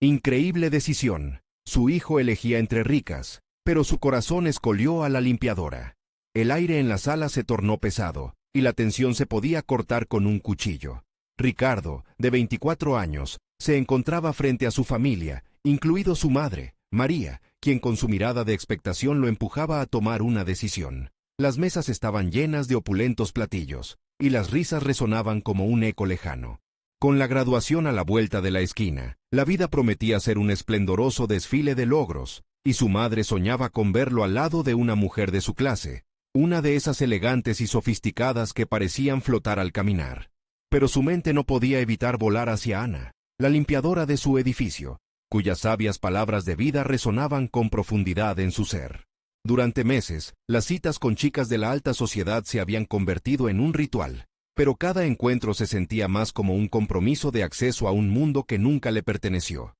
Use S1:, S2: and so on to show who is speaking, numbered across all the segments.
S1: Increíble decisión. Su hijo elegía entre ricas, pero su corazón escogió a la limpiadora. El aire en la sala se tornó pesado, y la tensión se podía cortar con un cuchillo. Ricardo, de 24 años, se encontraba frente a su familia, incluido su madre, María, quien con su mirada de expectación lo empujaba a tomar una decisión. Las mesas estaban llenas de opulentos platillos, y las risas resonaban como un eco lejano. Con la graduación a la vuelta de la esquina, la vida prometía ser un esplendoroso desfile de logros, y su madre soñaba con verlo al lado de una mujer de su clase, una de esas elegantes y sofisticadas que parecían flotar al caminar. Pero su mente no podía evitar volar hacia Ana, la limpiadora de su edificio, cuyas sabias palabras de vida resonaban con profundidad en su ser. Durante meses, las citas con chicas de la alta sociedad se habían convertido en un ritual, pero cada encuentro se sentía más como un compromiso de acceso a un mundo que nunca le perteneció.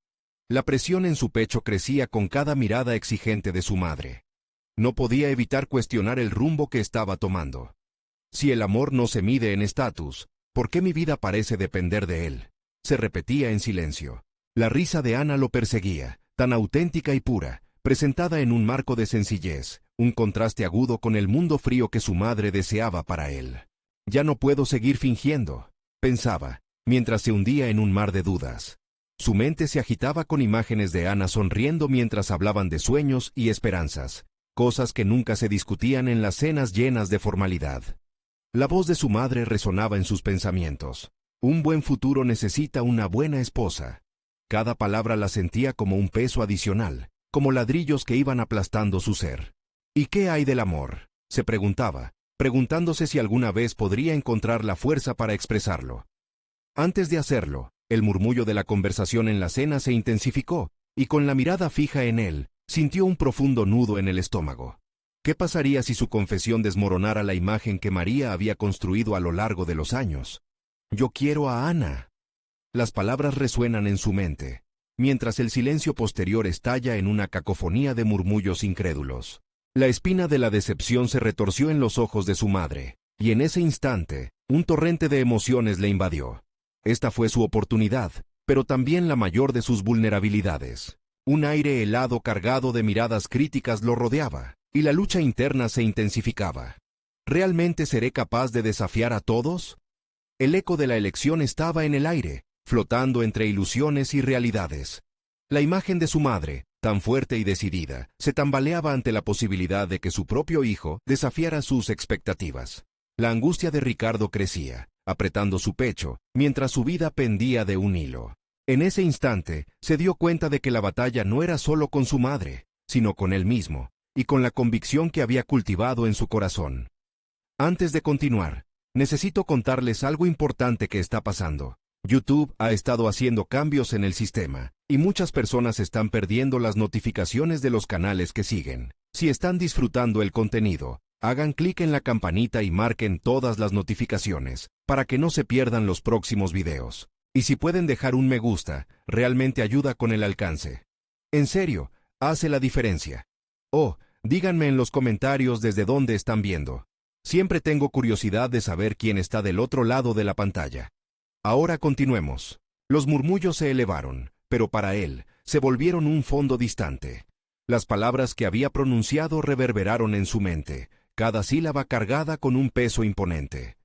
S1: La presión en su pecho crecía con cada mirada exigente de su madre. No podía evitar cuestionar el rumbo que estaba tomando. Si el amor no se mide en estatus, ¿por qué mi vida parece depender de él? Se repetía en silencio. La risa de Ana lo perseguía, tan auténtica y pura, presentada en un marco de sencillez, un contraste agudo con el mundo frío que su madre deseaba para él. Ya no puedo seguir fingiendo, pensaba, mientras se hundía en un mar de dudas. Su mente se agitaba con imágenes de Ana sonriendo mientras hablaban de sueños y esperanzas, cosas que nunca se discutían en las cenas llenas de formalidad. La voz de su madre resonaba en sus pensamientos. Un buen futuro necesita una buena esposa. Cada palabra la sentía como un peso adicional, como ladrillos que iban aplastando su ser. ¿Y qué hay del amor?, se preguntaba, preguntándose si alguna vez podría encontrar la fuerza para expresarlo. Antes de hacerlo, el murmullo de la conversación en la cena se intensificó, y con la mirada fija en él, sintió un profundo nudo en el estómago. ¿Qué pasaría si su confesión desmoronara la imagen que María había construido a lo largo de los años? «Yo quiero a Ana». Las palabras resuenan en su mente, mientras el silencio posterior estalla en una cacofonía de murmullos incrédulos. La espina de la decepción se retorció en los ojos de su madre, y en ese instante, un torrente de emociones le invadió. Esta fue su oportunidad, pero también la mayor de sus vulnerabilidades. Un aire helado cargado de miradas críticas lo rodeaba, y la lucha interna se intensificaba. ¿Realmente seré capaz de desafiar a todos? El eco de la elección estaba en el aire, flotando entre ilusiones y realidades. La imagen de su madre, tan fuerte y decidida, se tambaleaba ante la posibilidad de que su propio hijo desafiara sus expectativas. La angustia de Ricardo crecía, apretando su pecho, mientras su vida pendía de un hilo. En ese instante, se dio cuenta de que la batalla no era solo con su madre, sino con él mismo, y con la convicción que había cultivado en su corazón. Antes de continuar, necesito contarles algo importante que está pasando. YouTube ha estado haciendo cambios en el sistema, y muchas personas están perdiendo las notificaciones de los canales que siguen. Si están disfrutando el contenido, hagan clic en la campanita y marquen todas las notificaciones, para que no se pierdan los próximos videos. Y si pueden dejar un me gusta, realmente ayuda con el alcance. En serio, hace la diferencia. Oh, díganme en los comentarios desde dónde están viendo. Siempre tengo curiosidad de saber quién está del otro lado de la pantalla. Ahora continuemos. Los murmullos se elevaron, pero para él, se volvieron un fondo distante. Las palabras que había pronunciado reverberaron en su mente, cada sílaba cargada con un peso imponente.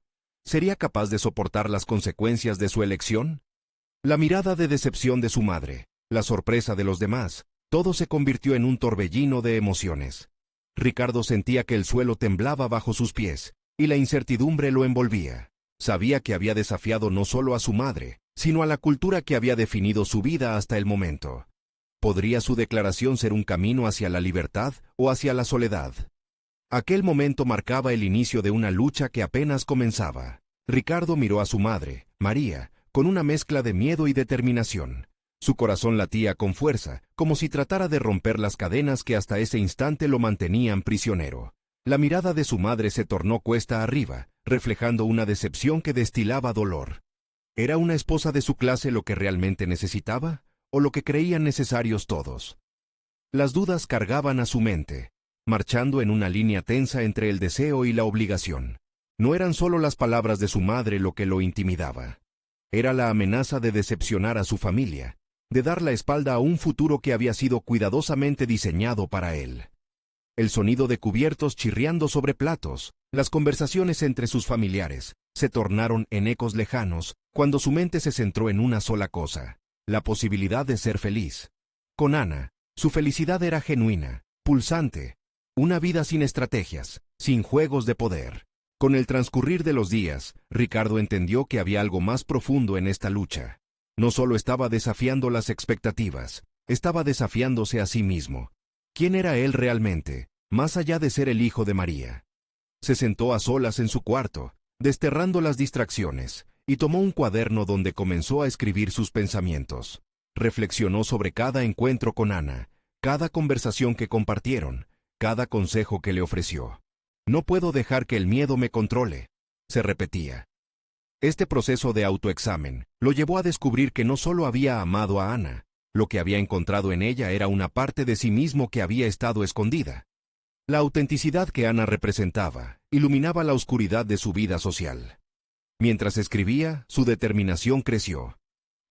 S1: ¿Sería capaz de soportar las consecuencias de su elección? La mirada de decepción de su madre, la sorpresa de los demás, todo se convirtió en un torbellino de emociones. Ricardo sentía que el suelo temblaba bajo sus pies, y la incertidumbre lo envolvía. Sabía que había desafiado no solo a su madre, sino a la cultura que había definido su vida hasta el momento. ¿Podría su declaración ser un camino hacia la libertad o hacia la soledad? Aquel momento marcaba el inicio de una lucha que apenas comenzaba. Ricardo miró a su madre, María, con una mezcla de miedo y determinación. Su corazón latía con fuerza, como si tratara de romper las cadenas que hasta ese instante lo mantenían prisionero. La mirada de su madre se tornó cuesta arriba, reflejando una decepción que destilaba dolor. ¿Era una esposa de su clase lo que realmente necesitaba, o lo que creían necesarios todos? Las dudas cargaban a su mente, marchando en una línea tensa entre el deseo y la obligación. No eran solo las palabras de su madre lo que lo intimidaba. Era la amenaza de decepcionar a su familia, de dar la espalda a un futuro que había sido cuidadosamente diseñado para él. El sonido de cubiertos chirriando sobre platos, las conversaciones entre sus familiares, se tornaron en ecos lejanos cuando su mente se centró en una sola cosa: la posibilidad de ser feliz. Con Ana, su felicidad era genuina, pulsante, una vida sin estrategias, sin juegos de poder. Con el transcurrir de los días, Ricardo entendió que había algo más profundo en esta lucha. No solo estaba desafiando las expectativas, estaba desafiándose a sí mismo. ¿Quién era él realmente, más allá de ser el hijo de María? Se sentó a solas en su cuarto, desterrando las distracciones, y tomó un cuaderno donde comenzó a escribir sus pensamientos. Reflexionó sobre cada encuentro con Ana, cada conversación que compartieron, cada consejo que le ofreció. No puedo dejar que el miedo me controle, se repetía. Este proceso de autoexamen lo llevó a descubrir que no solo había amado a Ana, lo que había encontrado en ella era una parte de sí mismo que había estado escondida. La autenticidad que Ana representaba iluminaba la oscuridad de su vida social. Mientras escribía, su determinación creció.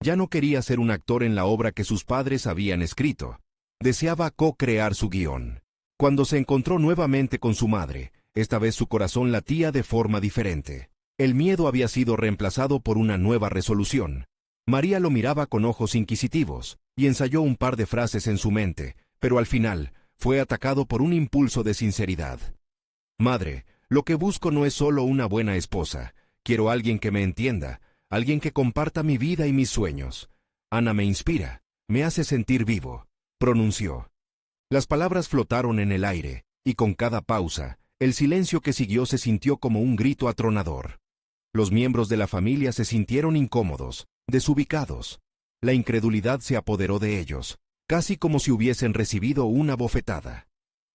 S1: Ya no quería ser un actor en la obra que sus padres habían escrito. Deseaba co-crear su guión. Cuando se encontró nuevamente con su madre, esta vez su corazón latía de forma diferente. El miedo había sido reemplazado por una nueva resolución. María lo miraba con ojos inquisitivos, y ensayó un par de frases en su mente, pero al final, fue atacado por un impulso de sinceridad. «Madre, lo que busco no es solo una buena esposa. Quiero alguien que me entienda, alguien que comparta mi vida y mis sueños. Ana me inspira, me hace sentir vivo», pronunció. Las palabras flotaron en el aire, y con cada pausa, el silencio que siguió se sintió como un grito atronador. Los miembros de la familia se sintieron incómodos, desubicados. La incredulidad se apoderó de ellos, casi como si hubiesen recibido una bofetada.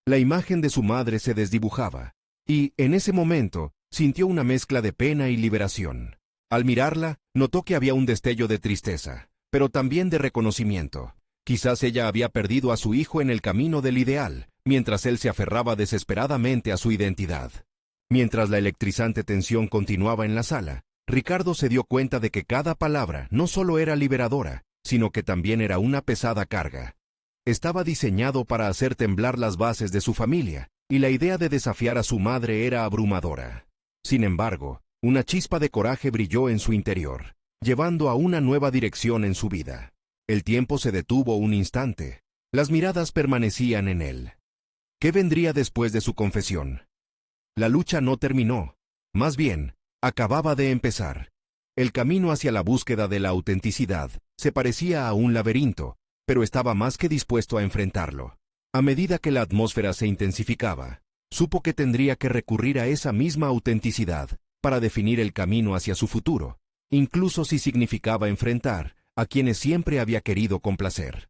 S1: La imagen de su madre se desdibujaba, y, en ese momento, sintió una mezcla de pena y liberación. Al mirarla, notó que había un destello de tristeza, pero también de reconocimiento. Quizás ella había perdido a su hijo en el camino del ideal, mientras él se aferraba desesperadamente a su identidad. Mientras la electrizante tensión continuaba en la sala, Ricardo se dio cuenta de que cada palabra no solo era liberadora, sino que también era una pesada carga. Estaba diseñado para hacer temblar las bases de su familia, y la idea de desafiar a su madre era abrumadora. Sin embargo, una chispa de coraje brilló en su interior, llevando a una nueva dirección en su vida. El tiempo se detuvo un instante. Las miradas permanecían en él. ¿Qué vendría después de su confesión? La lucha no terminó. Más bien, acababa de empezar. El camino hacia la búsqueda de la autenticidad se parecía a un laberinto, pero estaba más que dispuesto a enfrentarlo. A medida que la atmósfera se intensificaba, supo que tendría que recurrir a esa misma autenticidad para definir el camino hacia su futuro, incluso si significaba enfrentar a quienes siempre había querido complacer.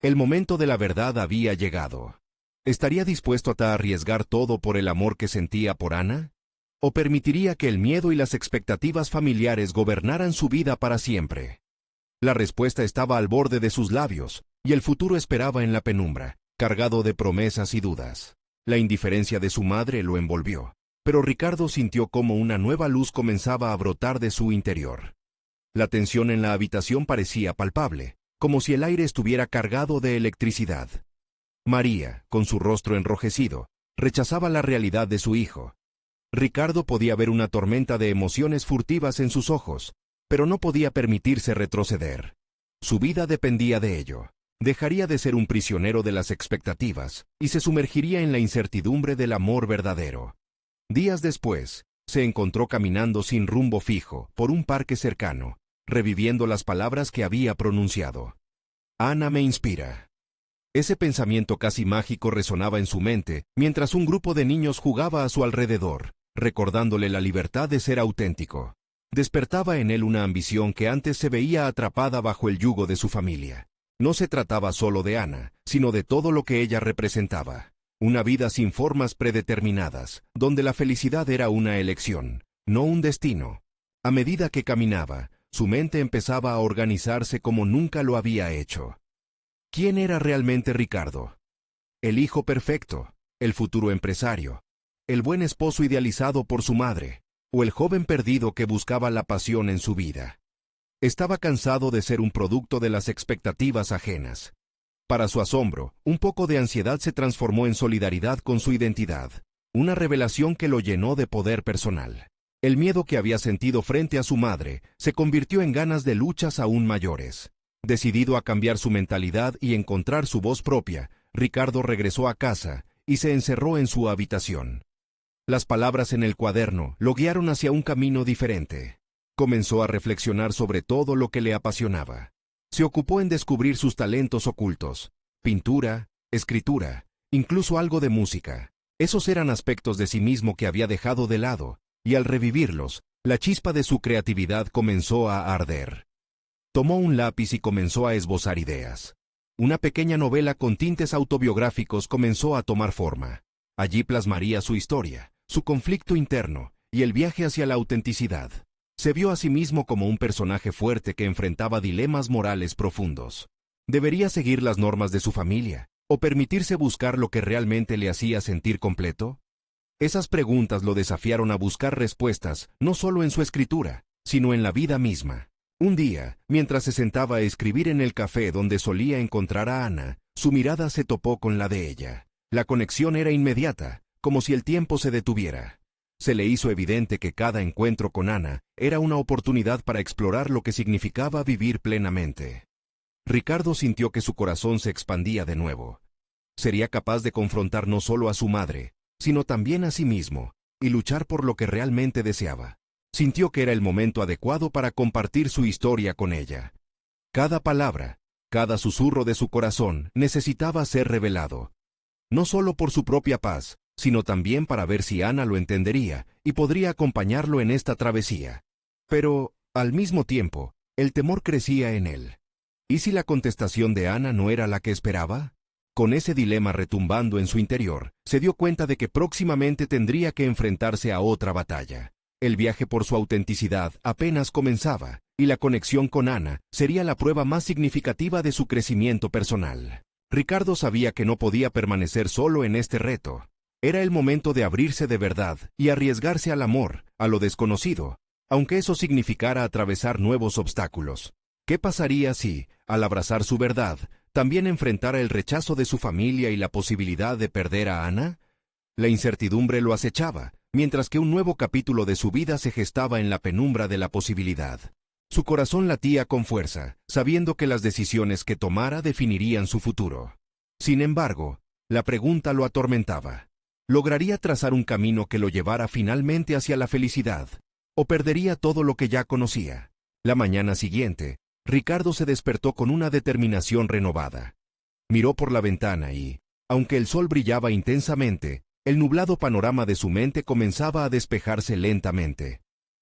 S1: El momento de la verdad había llegado. ¿Estaría dispuesto a arriesgar todo por el amor que sentía por Ana? ¿O permitiría que el miedo y las expectativas familiares gobernaran su vida para siempre? La respuesta estaba al borde de sus labios, y el futuro esperaba en la penumbra, cargado de promesas y dudas. La indiferencia de su madre lo envolvió, pero Ricardo sintió cómo una nueva luz comenzaba a brotar de su interior. La tensión en la habitación parecía palpable, como si el aire estuviera cargado de electricidad. María, con su rostro enrojecido, rechazaba la realidad de su hijo. Ricardo podía ver una tormenta de emociones furtivas en sus ojos, pero no podía permitirse retroceder. Su vida dependía de ello. Dejaría de ser un prisionero de las expectativas y se sumergiría en la incertidumbre del amor verdadero. Días después, se encontró caminando sin rumbo fijo por un parque cercano, reviviendo las palabras que había pronunciado. Ana me inspira. Ese pensamiento casi mágico resonaba en su mente mientras un grupo de niños jugaba a su alrededor, recordándole la libertad de ser auténtico. Despertaba en él una ambición que antes se veía atrapada bajo el yugo de su familia. No se trataba solo de Ana, sino de todo lo que ella representaba. Una vida sin formas predeterminadas, donde la felicidad era una elección, no un destino. A medida que caminaba, su mente empezaba a organizarse como nunca lo había hecho. ¿Quién era realmente Ricardo? El hijo perfecto, el futuro empresario, el buen esposo idealizado por su madre, o el joven perdido que buscaba la pasión en su vida. Estaba cansado de ser un producto de las expectativas ajenas. Para su asombro, un poco de ansiedad se transformó en solidaridad con su identidad, una revelación que lo llenó de poder personal. El miedo que había sentido frente a su madre se convirtió en ganas de luchas aún mayores. Decidido a cambiar su mentalidad y encontrar su voz propia, Ricardo regresó a casa y se encerró en su habitación. Las palabras en el cuaderno lo guiaron hacia un camino diferente. Comenzó a reflexionar sobre todo lo que le apasionaba. Se ocupó en descubrir sus talentos ocultos: pintura, escritura, incluso algo de música. Esos eran aspectos de sí mismo que había dejado de lado, y al revivirlos, la chispa de su creatividad comenzó a arder. Tomó un lápiz y comenzó a esbozar ideas. Una pequeña novela con tintes autobiográficos comenzó a tomar forma. Allí plasmaría su historia, su conflicto interno y el viaje hacia la autenticidad. Se vio a sí mismo como un personaje fuerte que enfrentaba dilemas morales profundos. ¿Debería seguir las normas de su familia o permitirse buscar lo que realmente le hacía sentir completo? Esas preguntas lo desafiaron a buscar respuestas no solo en su escritura, sino en la vida misma. Un día, mientras se sentaba a escribir en el café donde solía encontrar a Ana, su mirada se topó con la de ella. La conexión era inmediata, como si el tiempo se detuviera. Se le hizo evidente que cada encuentro con Ana era una oportunidad para explorar lo que significaba vivir plenamente. Ricardo sintió que su corazón se expandía de nuevo. Sería capaz de confrontar no solo a su madre, sino también a sí mismo, y luchar por lo que realmente deseaba. Sintió que era el momento adecuado para compartir su historia con ella. Cada palabra, cada susurro de su corazón necesitaba ser revelado. No solo por su propia paz, sino también para ver si Ana lo entendería y podría acompañarlo en esta travesía. Pero, al mismo tiempo, el temor crecía en él. ¿Y si la contestación de Ana no era la que esperaba? Con ese dilema retumbando en su interior, se dio cuenta de que próximamente tendría que enfrentarse a otra batalla. El viaje por su autenticidad apenas comenzaba, y la conexión con Ana sería la prueba más significativa de su crecimiento personal. Ricardo sabía que no podía permanecer solo en este reto. Era el momento de abrirse de verdad y arriesgarse al amor, a lo desconocido, aunque eso significara atravesar nuevos obstáculos. ¿Qué pasaría si, al abrazar su verdad, también enfrentara el rechazo de su familia y la posibilidad de perder a Ana? La incertidumbre lo acechaba, mientras que un nuevo capítulo de su vida se gestaba en la penumbra de la posibilidad. Su corazón latía con fuerza, sabiendo que las decisiones que tomara definirían su futuro. Sin embargo, la pregunta lo atormentaba. ¿Lograría trazar un camino que lo llevara finalmente hacia la felicidad? ¿O perdería todo lo que ya conocía? La mañana siguiente, Ricardo se despertó con una determinación renovada. Miró por la ventana y, aunque el sol brillaba intensamente, el nublado panorama de su mente comenzaba a despejarse lentamente.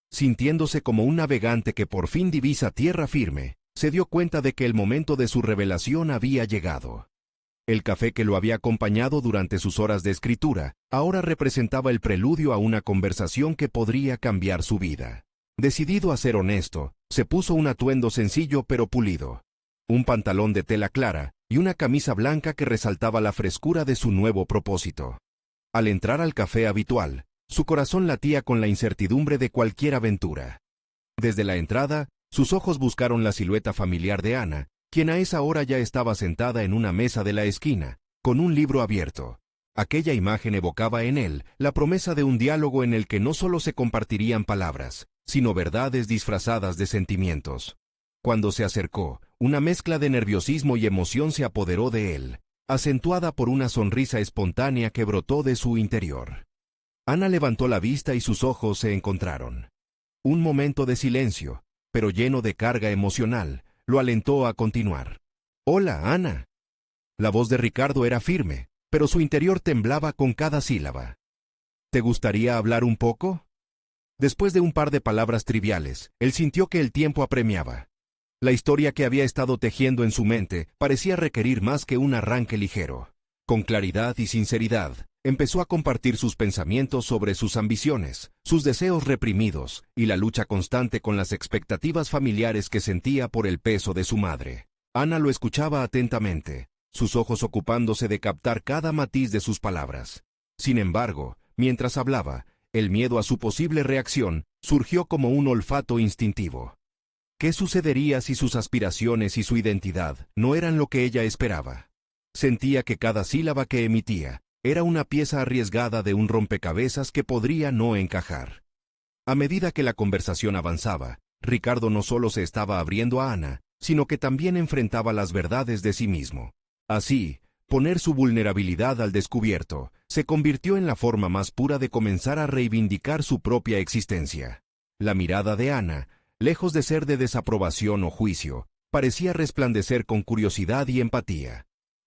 S1: Sintiéndose como un navegante que por fin divisa tierra firme, se dio cuenta de que el momento de su revelación había llegado. El café que lo había acompañado durante sus horas de escritura, ahora representaba el preludio a una conversación que podría cambiar su vida. Decidido a ser honesto, se puso un atuendo sencillo pero pulido. Un pantalón de tela clara y una camisa blanca que resaltaba la frescura de su nuevo propósito. Al entrar al café habitual, su corazón latía con la incertidumbre de cualquier aventura. Desde la entrada, sus ojos buscaron la silueta familiar de Ana, quien a esa hora ya estaba sentada en una mesa de la esquina, con un libro abierto. Aquella imagen evocaba en él la promesa de un diálogo en el que no solo se compartirían palabras, sino verdades disfrazadas de sentimientos. Cuando se acercó, una mezcla de nerviosismo y emoción se apoderó de él, acentuada por una sonrisa espontánea que brotó de su interior. Ana levantó la vista y sus ojos se encontraron. Un momento de silencio, pero lleno de carga emocional, lo alentó a continuar. «Hola, Ana». La voz de Ricardo era firme, pero su interior temblaba con cada sílaba. «¿Te gustaría hablar un poco?» Después de un par de palabras triviales, él sintió que el tiempo apremiaba. La historia que había estado tejiendo en su mente parecía requerir más que un arranque ligero. Con claridad y sinceridad, empezó a compartir sus pensamientos sobre sus ambiciones, sus deseos reprimidos y la lucha constante con las expectativas familiares que sentía por el peso de su madre. Ana lo escuchaba atentamente, sus ojos ocupándose de captar cada matiz de sus palabras. Sin embargo, mientras hablaba, el miedo a su posible reacción surgió como un olfato instintivo. ¿Qué sucedería si sus aspiraciones y su identidad no eran lo que ella esperaba? Sentía que cada sílaba que emitía era una pieza arriesgada de un rompecabezas que podría no encajar. A medida que la conversación avanzaba, Ricardo no solo se estaba abriendo a Ana, sino que también enfrentaba las verdades de sí mismo. Así, poner su vulnerabilidad al descubierto se convirtió en la forma más pura de comenzar a reivindicar su propia existencia. La mirada de Ana, lejos de ser de desaprobación o juicio, parecía resplandecer con curiosidad y empatía.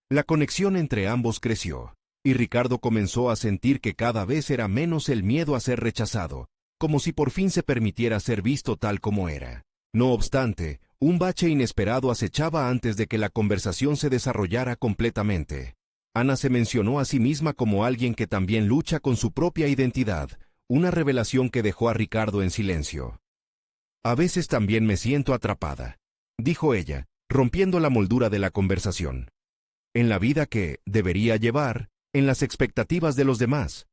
S1: La conexión entre ambos creció, y Ricardo comenzó a sentir que cada vez era menos el miedo a ser rechazado, como si por fin se permitiera ser visto tal como era. No obstante, un bache inesperado acechaba antes de que la conversación se desarrollara completamente. Ana se mencionó a sí misma como alguien que también lucha con su propia identidad, una revelación que dejó a Ricardo en silencio. A veces también me siento atrapada, dijo ella, rompiendo la moldura de la conversación. En la vida que debería llevar, en las expectativas de los demás.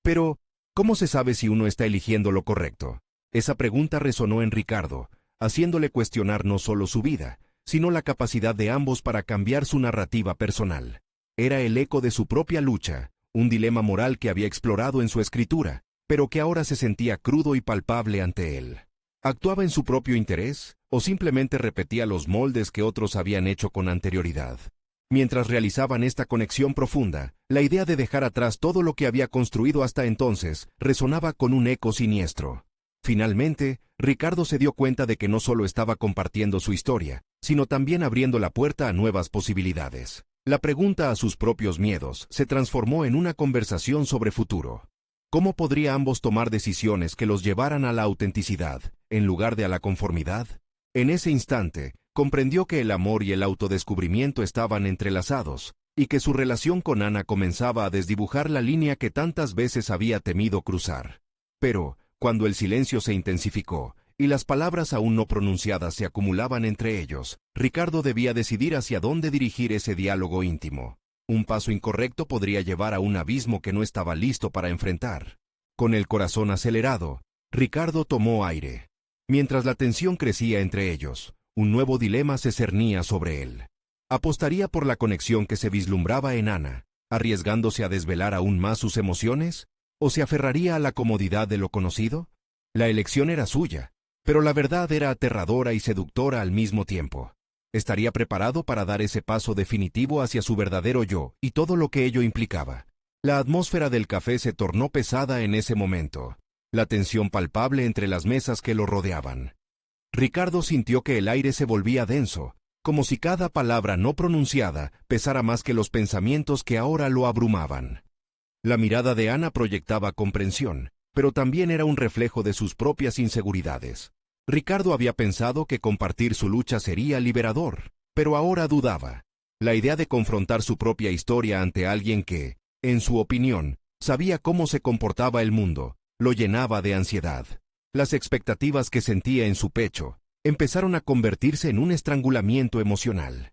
S1: Pero, ¿cómo se sabe si uno está eligiendo lo correcto? Esa pregunta resonó en Ricardo, haciéndole cuestionar no solo su vida, sino la capacidad de ambos para cambiar su narrativa personal. Era el eco de su propia lucha, un dilema moral que había explorado en su escritura, pero que ahora se sentía crudo y palpable ante él. ¿Actuaba en su propio interés, o simplemente repetía los moldes que otros habían hecho con anterioridad? Mientras realizaban esta conexión profunda, la idea de dejar atrás todo lo que había construido hasta entonces resonaba con un eco siniestro. Finalmente, Ricardo se dio cuenta de que no solo estaba compartiendo su historia, sino también abriendo la puerta a nuevas posibilidades. La pregunta a sus propios miedos se transformó en una conversación sobre futuro. ¿Cómo podría ambos tomar decisiones que los llevaran a la autenticidad, en lugar de a la conformidad? En ese instante, comprendió que el amor y el autodescubrimiento estaban entrelazados, y que su relación con Ana comenzaba a desdibujar la línea que tantas veces había temido cruzar. Pero, cuando el silencio se intensificó, y las palabras aún no pronunciadas se acumulaban entre ellos, Ricardo debía decidir hacia dónde dirigir ese diálogo íntimo. Un paso incorrecto podría llevar a un abismo que no estaba listo para enfrentar. Con el corazón acelerado, Ricardo tomó aire. Mientras la tensión crecía entre ellos, un nuevo dilema se cernía sobre él. ¿Apostaría por la conexión que se vislumbraba en Ana, arriesgándose a desvelar aún más sus emociones? ¿O se aferraría a la comodidad de lo conocido? La elección era suya, pero la verdad era aterradora y seductora al mismo tiempo. ¿Estaría preparado para dar ese paso definitivo hacia su verdadero yo y todo lo que ello implicaba? La atmósfera del café se tornó pesada en ese momento, la tensión palpable entre las mesas que lo rodeaban. Ricardo sintió que el aire se volvía denso, como si cada palabra no pronunciada pesara más que los pensamientos que ahora lo abrumaban. La mirada de Ana proyectaba comprensión, pero también era un reflejo de sus propias inseguridades. Ricardo había pensado que compartir su lucha sería liberador, pero ahora dudaba. La idea de confrontar su propia historia ante alguien que, en su opinión, sabía cómo se comportaba el mundo, lo llenaba de ansiedad. Las expectativas que sentía en su pecho empezaron a convertirse en un estrangulamiento emocional.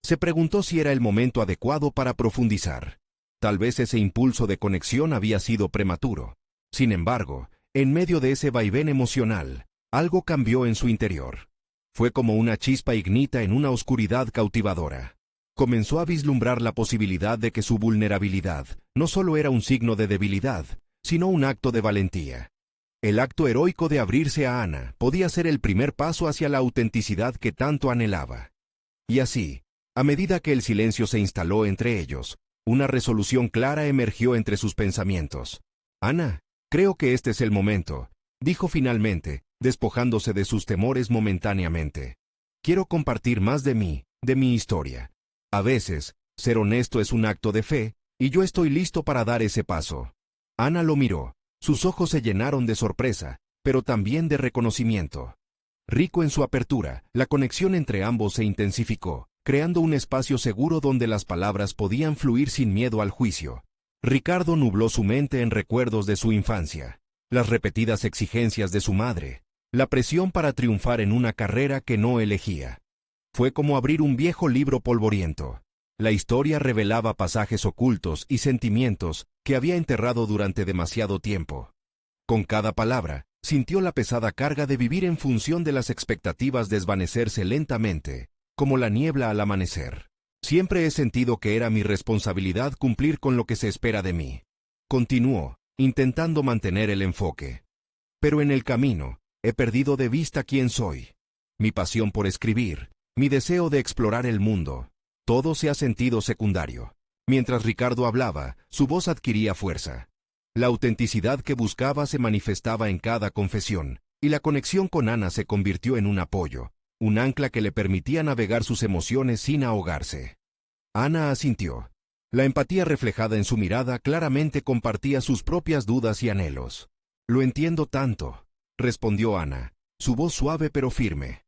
S1: Se preguntó si era el momento adecuado para profundizar. Tal vez ese impulso de conexión había sido prematuro. Sin embargo, en medio de ese vaivén emocional, algo cambió en su interior. Fue como una chispa ignita en una oscuridad cautivadora. Comenzó a vislumbrar la posibilidad de que su vulnerabilidad no solo era un signo de debilidad, sino un acto de valentía. El acto heroico de abrirse a Ana podía ser el primer paso hacia la autenticidad que tanto anhelaba. Y así, a medida que el silencio se instaló entre ellos, una resolución clara emergió entre sus pensamientos. «Ana, creo que este es el momento», dijo finalmente, despojándose de sus temores momentáneamente. «Quiero compartir más de mi historia. A veces, ser honesto es un acto de fe, y yo estoy listo para dar ese paso». Ana lo miró. Sus ojos se llenaron de sorpresa, pero también de reconocimiento. Rico en su apertura, la conexión entre ambos se intensificó, creando un espacio seguro donde las palabras podían fluir sin miedo al juicio. Ricardo nubló su mente en recuerdos de su infancia, las repetidas exigencias de su madre, la presión para triunfar en una carrera que no elegía. Fue como abrir un viejo libro polvoriento. La historia revelaba pasajes ocultos y sentimientos que había enterrado durante demasiado tiempo. Con cada palabra, sintió la pesada carga de vivir en función de las expectativas desvanecerse lentamente, como la niebla al amanecer. Siempre he sentido que era mi responsabilidad cumplir con lo que se espera de mí. Continuó, intentando mantener el enfoque. Pero en el camino, he perdido de vista quién soy. Mi pasión por escribir, mi deseo de explorar el mundo, todo se ha sentido secundario. Mientras Ricardo hablaba, su voz adquiría fuerza. La autenticidad que buscaba se manifestaba en cada confesión, y la conexión con Ana se convirtió en un apoyo, un ancla que le permitía navegar sus emociones sin ahogarse. Ana asintió. La empatía reflejada en su mirada claramente compartía sus propias dudas y anhelos. «Lo entiendo tanto», respondió Ana, su voz suave pero firme.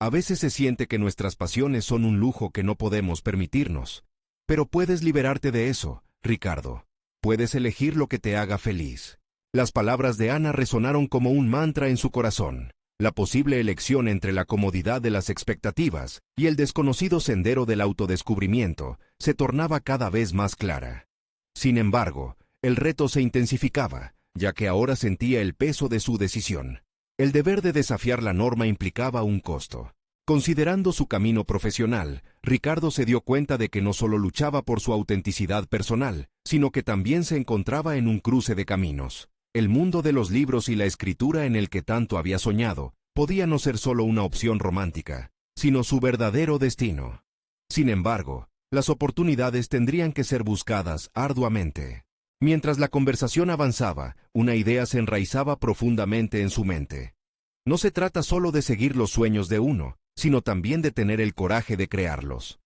S1: «A veces se siente que nuestras pasiones son un lujo que no podemos permitirnos. Pero puedes liberarte de eso, Ricardo. Puedes elegir lo que te haga feliz». Las palabras de Ana resonaron como un mantra en su corazón. La posible elección entre la comodidad de las expectativas y el desconocido sendero del autodescubrimiento se tornaba cada vez más clara. Sin embargo, el reto se intensificaba, ya que ahora sentía el peso de su decisión. El deber de desafiar la norma implicaba un costo. Considerando su camino profesional, Ricardo se dio cuenta de que no solo luchaba por su autenticidad personal, sino que también se encontraba en un cruce de caminos. El mundo de los libros y la escritura en el que tanto había soñado, podía no ser solo una opción romántica, sino su verdadero destino. Sin embargo, las oportunidades tendrían que ser buscadas arduamente. Mientras la conversación avanzaba, una idea se enraizaba profundamente en su mente. No se trata solo de seguir los sueños de uno, sino también de tener el coraje de crearlos.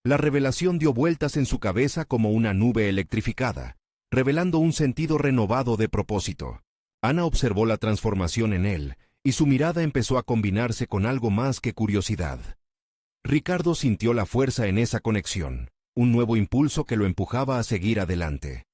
S1: La revelación dio vueltas en su cabeza como una nube electrificada, revelando un sentido renovado de propósito. Ana observó la transformación en él, y su mirada empezó a combinarse con algo más que curiosidad. Ricardo sintió la fuerza en esa conexión, un nuevo impulso que lo empujaba a seguir adelante.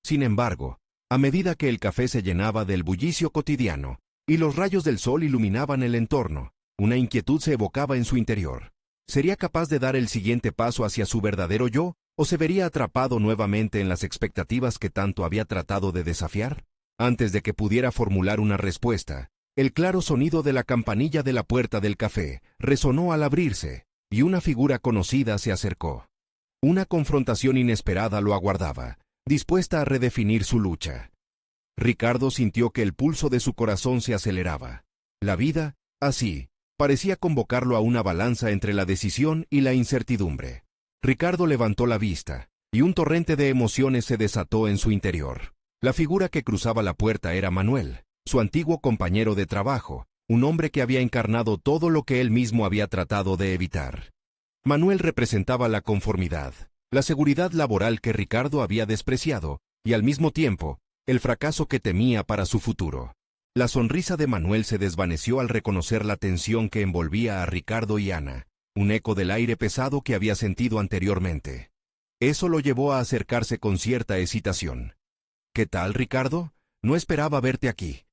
S1: Sin embargo, a medida que el café se llenaba del bullicio cotidiano, y los rayos del sol iluminaban el entorno, una inquietud se evocaba en su interior. ¿Sería capaz de dar el siguiente paso hacia su verdadero yo, o se vería atrapado nuevamente en las expectativas que tanto había tratado de desafiar? Antes de que pudiera formular una respuesta, el claro sonido de la campanilla de la puerta del café resonó al abrirse, y una figura conocida se acercó. Una confrontación inesperada lo aguardaba, dispuesta a redefinir su lucha. Ricardo sintió que el pulso de su corazón se aceleraba. La vida, así, parecía convocarlo a una balanza entre la decisión y la incertidumbre. Ricardo levantó la vista, y un torrente de emociones se desató en su interior. La figura que cruzaba la puerta era Manuel, su antiguo compañero de trabajo, un hombre que había encarnado todo lo que él mismo había tratado de evitar. Manuel representaba la conformidad, la seguridad laboral que Ricardo había despreciado, y al mismo tiempo, el fracaso que temía para su futuro. La sonrisa de Manuel se desvaneció al reconocer la tensión que envolvía a Ricardo y Ana, un eco del aire pesado que había sentido anteriormente. Eso lo llevó a acercarse con cierta hesitación. «¿Qué tal, Ricardo? No esperaba verte aquí»,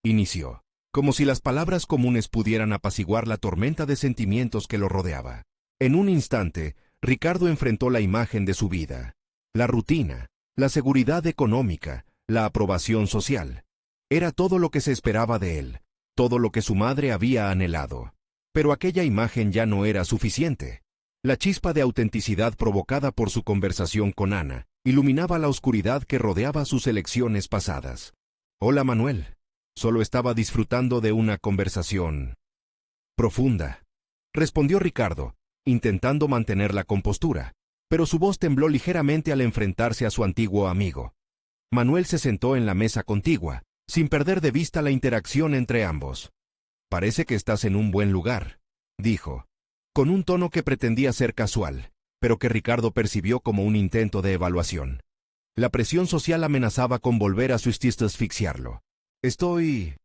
S1: inició, como si las palabras comunes pudieran apaciguar la tormenta de sentimientos que lo rodeaba. En un instante, Ricardo enfrentó la imagen de su vida, la rutina, la seguridad económica, la aprobación social. Era todo lo que se esperaba de él, todo lo que su madre había anhelado. Pero aquella imagen ya no era suficiente. La chispa de autenticidad provocada por su conversación con Ana iluminaba la oscuridad que rodeaba sus elecciones pasadas. «Hola, Manuel». Solo estaba disfrutando de una conversación profunda, respondió Ricardo, intentando mantener la compostura, pero su voz tembló ligeramente al enfrentarse a su antiguo amigo. Manuel se sentó en la mesa contigua, sin perder de vista la interacción entre ambos. «Parece que estás en un buen lugar», dijo, con un tono que pretendía ser casual, pero que Ricardo percibió como un intento de evaluación. La presión social amenazaba con volver a asfixiarlo. «Estoy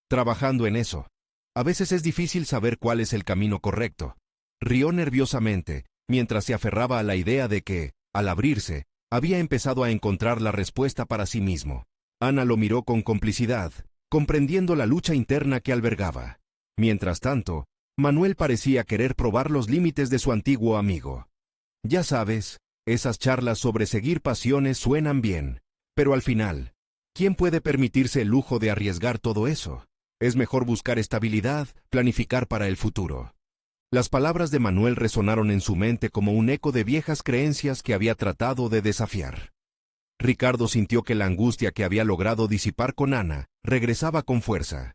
S1: trabajando en eso. A veces es difícil saber cuál es el camino correcto». Rió nerviosamente, mientras se aferraba a la idea de que, al abrirse, había empezado a encontrar la respuesta para sí mismo. Ana lo miró con complicidad, comprendiendo la lucha interna que albergaba. Mientras tanto, Manuel parecía querer probar los límites de su antiguo amigo. «Ya sabes, esas charlas sobre seguir pasiones suenan bien, pero al final, ¿quién puede permitirse el lujo de arriesgar todo eso? Es mejor buscar estabilidad, planificar para el futuro. Las palabras de Manuel resonaron en su mente como un eco de viejas creencias que había tratado de desafiar. Ricardo sintió que la angustia que había logrado disipar con Ana regresaba con fuerza.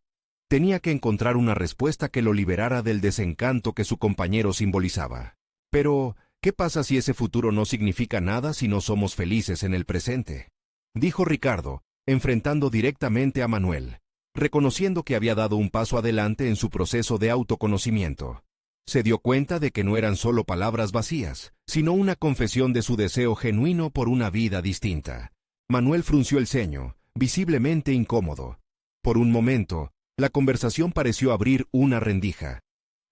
S1: Tenía que encontrar una respuesta que lo liberara del desencanto que su compañero simbolizaba. Pero, ¿qué pasa si ese futuro no significa nada si no somos felices en el presente? Dijo Ricardo, enfrentando directamente a Manuel, reconociendo que había dado un paso adelante en su proceso de autoconocimiento. Se dio cuenta de que no eran solo palabras vacías, sino una confesión de su deseo genuino por una vida distinta. Manuel frunció el ceño, visiblemente incómodo. Por un momento, la conversación pareció abrir una rendija.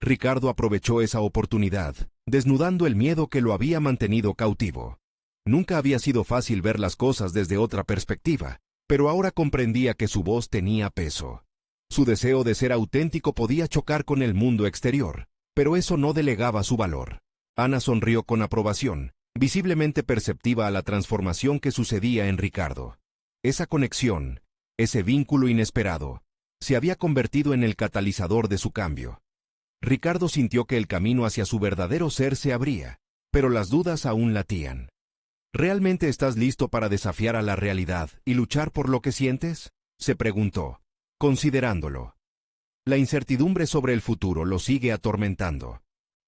S1: Ricardo aprovechó esa oportunidad, desnudando el miedo que lo había mantenido cautivo. Nunca había sido fácil ver las cosas desde otra perspectiva, pero ahora comprendía que su voz tenía peso. Su deseo de ser auténtico podía chocar con el mundo exterior, pero eso no delegaba su valor. Ana sonrió con aprobación, visiblemente perceptiva a la transformación que sucedía en Ricardo. Esa conexión, ese vínculo inesperado, se había convertido en el catalizador de su cambio. Ricardo sintió que el camino hacia su verdadero ser se abría, pero las dudas aún latían. ¿Realmente estás listo para desafiar a la realidad y luchar por lo que sientes?, se preguntó, considerándolo. La incertidumbre sobre el futuro lo sigue atormentando.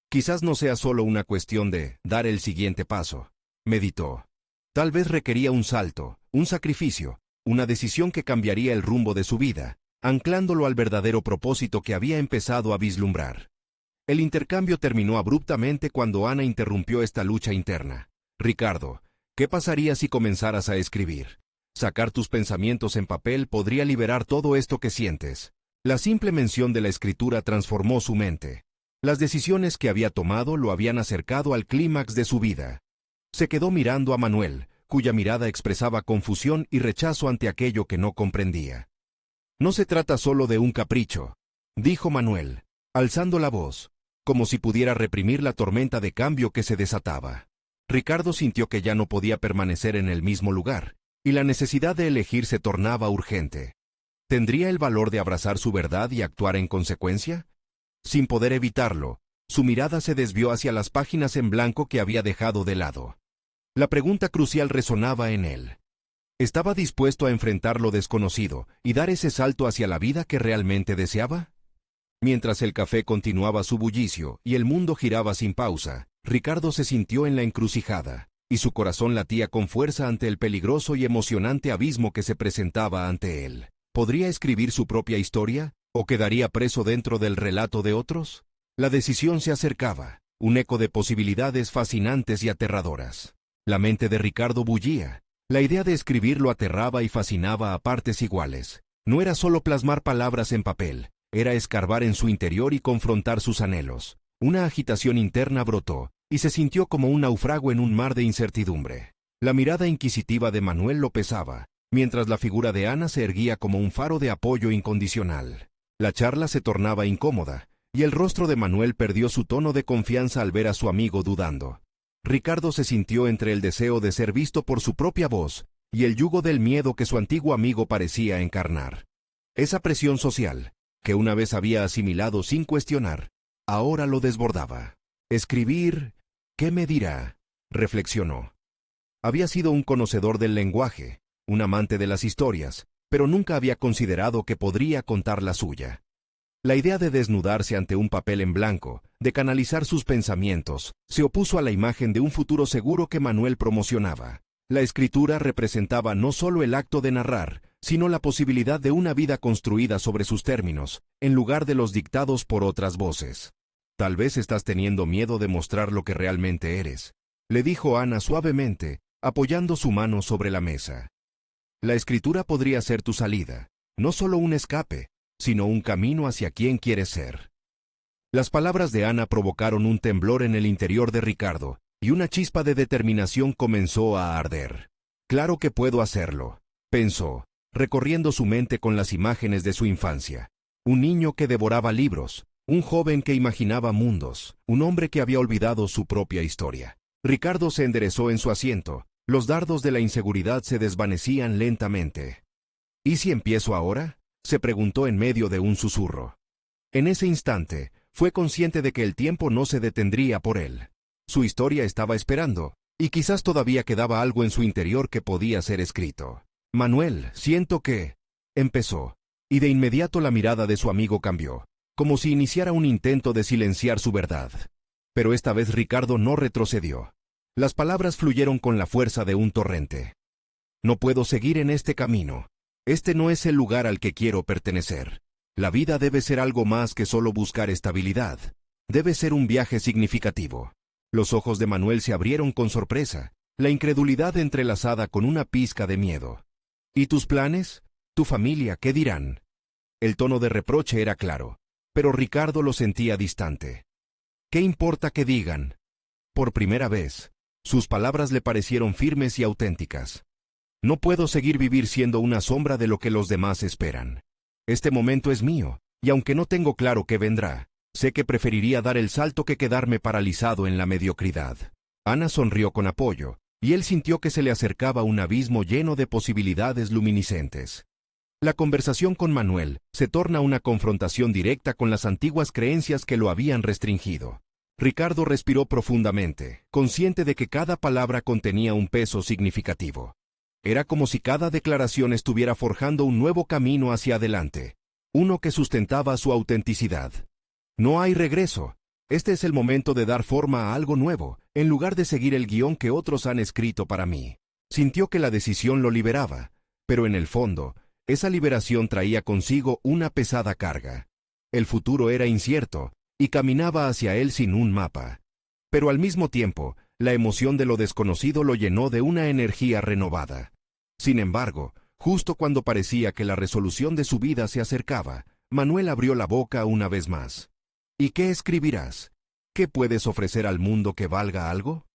S1: Quizás no sea solo una cuestión de dar el siguiente paso, meditó. Tal vez requería un salto, un sacrificio, una decisión que cambiaría el rumbo de su vida, anclándolo al verdadero propósito que había empezado a vislumbrar. El intercambio terminó abruptamente cuando Ana interrumpió esta lucha interna. Ricardo, ¿qué pasaría si comenzaras a escribir? Sacar tus pensamientos en papel podría liberar todo esto que sientes. La simple mención de la escritura transformó su mente. Las decisiones que había tomado lo habían acercado al clímax de su vida. Se quedó mirando a Manuel, cuya mirada expresaba confusión y rechazo ante aquello que no comprendía. No se trata solo de un capricho, dijo Manuel, alzando la voz, como si pudiera reprimir la tormenta de cambio que se desataba. Ricardo sintió que ya no podía permanecer en el mismo lugar, y la necesidad de elegir se tornaba urgente. ¿Tendría el valor de abrazar su verdad y actuar en consecuencia? Sin poder evitarlo, su mirada se desvió hacia las páginas en blanco que había dejado de lado. La pregunta crucial resonaba en él. ¿Estaba dispuesto a enfrentar lo desconocido y dar ese salto hacia la vida que realmente deseaba? Mientras el café continuaba su bullicio y el mundo giraba sin pausa, Ricardo se sintió en la encrucijada, y su corazón latía con fuerza ante el peligroso y emocionante abismo que se presentaba ante él. ¿Podría escribir su propia historia, o quedaría preso dentro del relato de otros? La decisión se acercaba, un eco de posibilidades fascinantes y aterradoras. La mente de Ricardo bullía. La idea de escribir lo aterraba y fascinaba a partes iguales. No era solo plasmar palabras en papel, era escarbar en su interior y confrontar sus anhelos. Una agitación interna brotó, y se sintió como un náufrago en un mar de incertidumbre. La mirada inquisitiva de Manuel lo pesaba, mientras la figura de Ana se erguía como un faro de apoyo incondicional. La charla se tornaba incómoda, y el rostro de Manuel perdió su tono de confianza al ver a su amigo dudando. Ricardo se sintió entre el deseo de ser visto por su propia voz y el yugo del miedo que su antiguo amigo parecía encarnar. Esa presión social, que una vez había asimilado sin cuestionar, ahora lo desbordaba. Escribir, ¿qué me dirá?, reflexionó. Había sido un conocedor del lenguaje, un amante de las historias, pero nunca había considerado que podría contar la suya. La idea de desnudarse ante un papel en blanco, de canalizar sus pensamientos, se opuso a la imagen de un futuro seguro que Manuel promocionaba. La escritura representaba no solo el acto de narrar, sino la posibilidad de una vida construida sobre sus términos, en lugar de los dictados por otras voces. Tal vez estás teniendo miedo de mostrar lo que realmente eres, le dijo Ana suavemente, apoyando su mano sobre la mesa. La escritura podría ser tu salida, no solo un escape, sino un camino hacia quien quieres ser. Las palabras de Ana provocaron un temblor en el interior de Ricardo, y una chispa de determinación comenzó a arder. Claro que puedo hacerlo, pensó, recorriendo su mente con las imágenes de su infancia. Un niño que devoraba libros, un joven que imaginaba mundos, un hombre que había olvidado su propia historia. Ricardo se enderezó en su asiento, los dardos de la inseguridad se desvanecían lentamente. ¿Y si empiezo ahora?, se preguntó en medio de un susurro. En ese instante, fue consciente de que el tiempo no se detendría por él. Su historia estaba esperando, y quizás todavía quedaba algo en su interior que podía ser escrito. Manuel, siento que... empezó, y de inmediato la mirada de su amigo cambió, como si iniciara un intento de silenciar su verdad. Pero esta vez Ricardo no retrocedió. Las palabras fluyeron con la fuerza de un torrente. No puedo seguir en este camino. Este no es el lugar al que quiero pertenecer. La vida debe ser algo más que solo buscar estabilidad. Debe ser un viaje significativo. Los ojos de Manuel se abrieron con sorpresa, la incredulidad entrelazada con una pizca de miedo. ¿Y tus planes? ¿Tu familia? ¿Qué dirán? El tono de reproche era claro, pero Ricardo lo sentía distante. ¿Qué importa que digan? Por primera vez, sus palabras le parecieron firmes y auténticas. No puedo seguir vivir siendo una sombra de lo que los demás esperan. Este momento es mío, y aunque no tengo claro qué vendrá, sé que preferiría dar el salto que quedarme paralizado en la mediocridad. Ana sonrió con apoyo, y él sintió que se le acercaba un abismo lleno de posibilidades luminiscentes. La conversación con Manuel se torna una confrontación directa con las antiguas creencias que lo habían restringido. Ricardo respiró profundamente, consciente de que cada palabra contenía un peso significativo. Era como si cada declaración estuviera forjando un nuevo camino hacia adelante, uno que sustentaba su autenticidad. No hay regreso. Este es el momento de dar forma a algo nuevo, en lugar de seguir el guión que otros han escrito para mí. Sintió que la decisión lo liberaba, pero en el fondo, esa liberación traía consigo una pesada carga. El futuro era incierto, y caminaba hacia él sin un mapa. Pero al mismo tiempo, la emoción de lo desconocido lo llenó de una energía renovada. Sin embargo, justo cuando parecía que la resolución de su vida se acercaba, Manuel abrió la boca una vez más. ¿Y qué escribirás? ¿Qué puedes ofrecer al mundo que valga algo?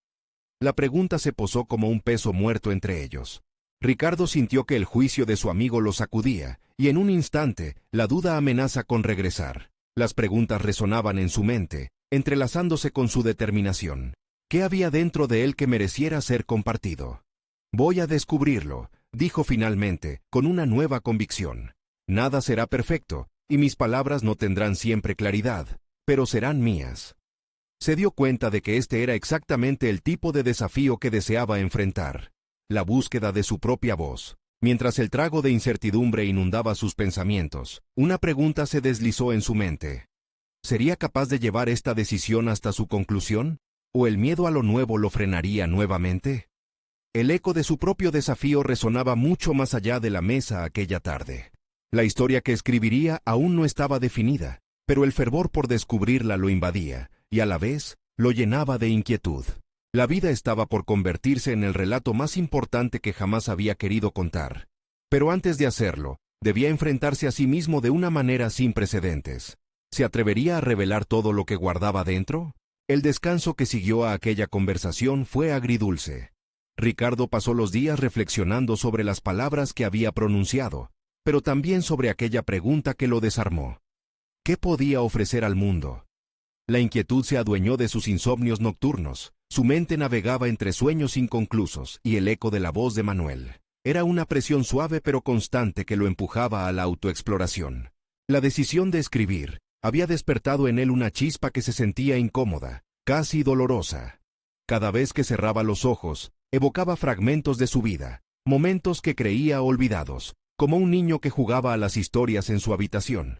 S1: La pregunta se posó como un peso muerto entre ellos. Ricardo sintió que el juicio de su amigo lo sacudía, y en un instante, la duda amenaza con regresar. Las preguntas resonaban en su mente, entrelazándose con su determinación. ¿Qué había dentro de él que mereciera ser compartido? Voy a descubrirlo, dijo finalmente, con una nueva convicción. Nada será perfecto, y mis palabras no tendrán siempre claridad, pero serán mías. Se dio cuenta de que este era exactamente el tipo de desafío que deseaba enfrentar. La búsqueda de su propia voz. Mientras el trago de incertidumbre inundaba sus pensamientos, una pregunta se deslizó en su mente. ¿Sería capaz de llevar esta decisión hasta su conclusión? ¿O el miedo a lo nuevo lo frenaría nuevamente? El eco de su propio desafío resonaba mucho más allá de la mesa aquella tarde. La historia que escribiría aún no estaba definida, pero el fervor por descubrirla lo invadía, y a la vez, lo llenaba de inquietud. La vida estaba por convertirse en el relato más importante que jamás había querido contar. Pero antes de hacerlo, debía enfrentarse a sí mismo de una manera sin precedentes. ¿Se atrevería a revelar todo lo que guardaba dentro? El descanso que siguió a aquella conversación fue agridulce. Ricardo pasó los días reflexionando sobre las palabras que había pronunciado, pero también sobre aquella pregunta que lo desarmó. ¿Qué podía ofrecer al mundo? La inquietud se adueñó de sus insomnios nocturnos. Su mente navegaba entre sueños inconclusos y el eco de la voz de Manuel. Era una presión suave pero constante que lo empujaba a la autoexploración. La decisión de escribir había despertado en él una chispa que se sentía incómoda, casi dolorosa. Cada vez que cerraba los ojos, evocaba fragmentos de su vida, momentos que creía olvidados, como un niño que jugaba a las historias en su habitación.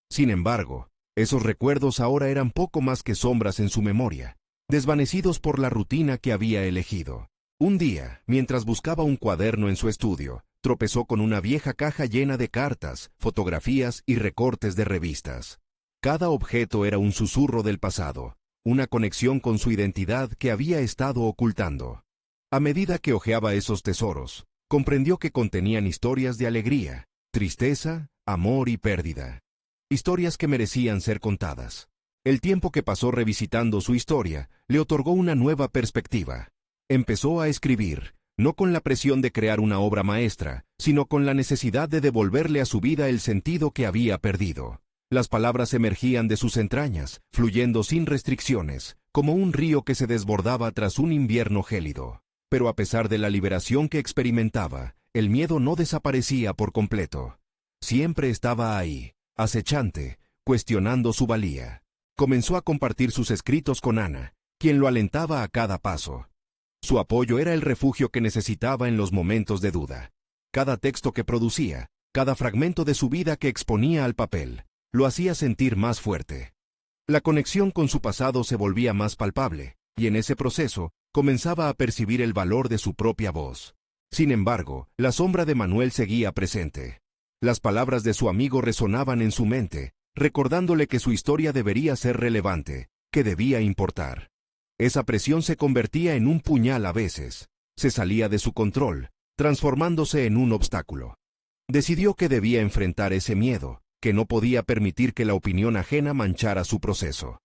S1: Sin embargo, esos recuerdos ahora eran poco más que sombras en su memoria, desvanecidos por la rutina que había elegido. Un día, mientras buscaba un cuaderno en su estudio, tropezó con una vieja caja llena de cartas, fotografías y recortes de revistas. Cada objeto era un susurro del pasado, una conexión con su identidad que había estado ocultando. A medida que hojeaba esos tesoros, comprendió que contenían historias de alegría, tristeza, amor y pérdida. Historias que merecían ser contadas. El tiempo que pasó revisitando su historia le otorgó una nueva perspectiva. Empezó a escribir, no con la presión de crear una obra maestra, sino con la necesidad de devolverle a su vida el sentido que había perdido. Las palabras emergían de sus entrañas, fluyendo sin restricciones, como un río que se desbordaba tras un invierno gélido. Pero a pesar de la liberación que experimentaba, el miedo no desaparecía por completo. Siempre estaba ahí, acechante, cuestionando su valía. Comenzó a compartir sus escritos con Ana, quien lo alentaba a cada paso. Su apoyo era el refugio que necesitaba en los momentos de duda. Cada texto que producía, cada fragmento de su vida que exponía al papel, lo hacía sentir más fuerte. La conexión con su pasado se volvía más palpable, y en ese proceso comenzaba a percibir el valor de su propia voz. Sin embargo, la sombra de Manuel seguía presente. Las palabras de su amigo resonaban en su mente, recordándole que su historia debería ser relevante, que debía importar. Esa presión se convertía en un puñal a veces. Se salía de su control, transformándose en un obstáculo. Decidió que debía enfrentar ese miedo, que no podía permitir que la opinión ajena manchara su proceso.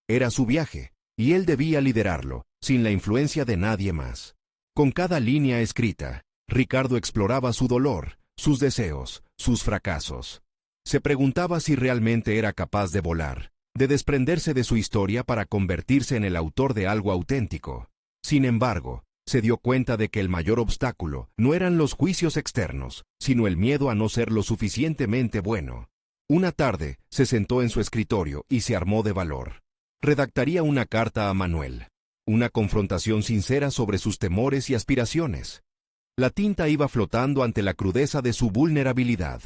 S1: Era su viaje, y él debía liderarlo, sin la influencia de nadie más. Con cada línea escrita, Ricardo exploraba su dolor, sus deseos, sus fracasos. Se preguntaba si realmente era capaz de volar, de desprenderse de su historia para convertirse en el autor de algo auténtico. Sin embargo, se dio cuenta de que el mayor obstáculo no eran los juicios externos, sino el miedo a no ser lo suficientemente bueno. Una tarde, se sentó en su escritorio y se armó de valor. Redactaría una carta a Manuel. Una confrontación sincera sobre sus temores y aspiraciones. La tinta iba flotando ante la crudeza de su vulnerabilidad.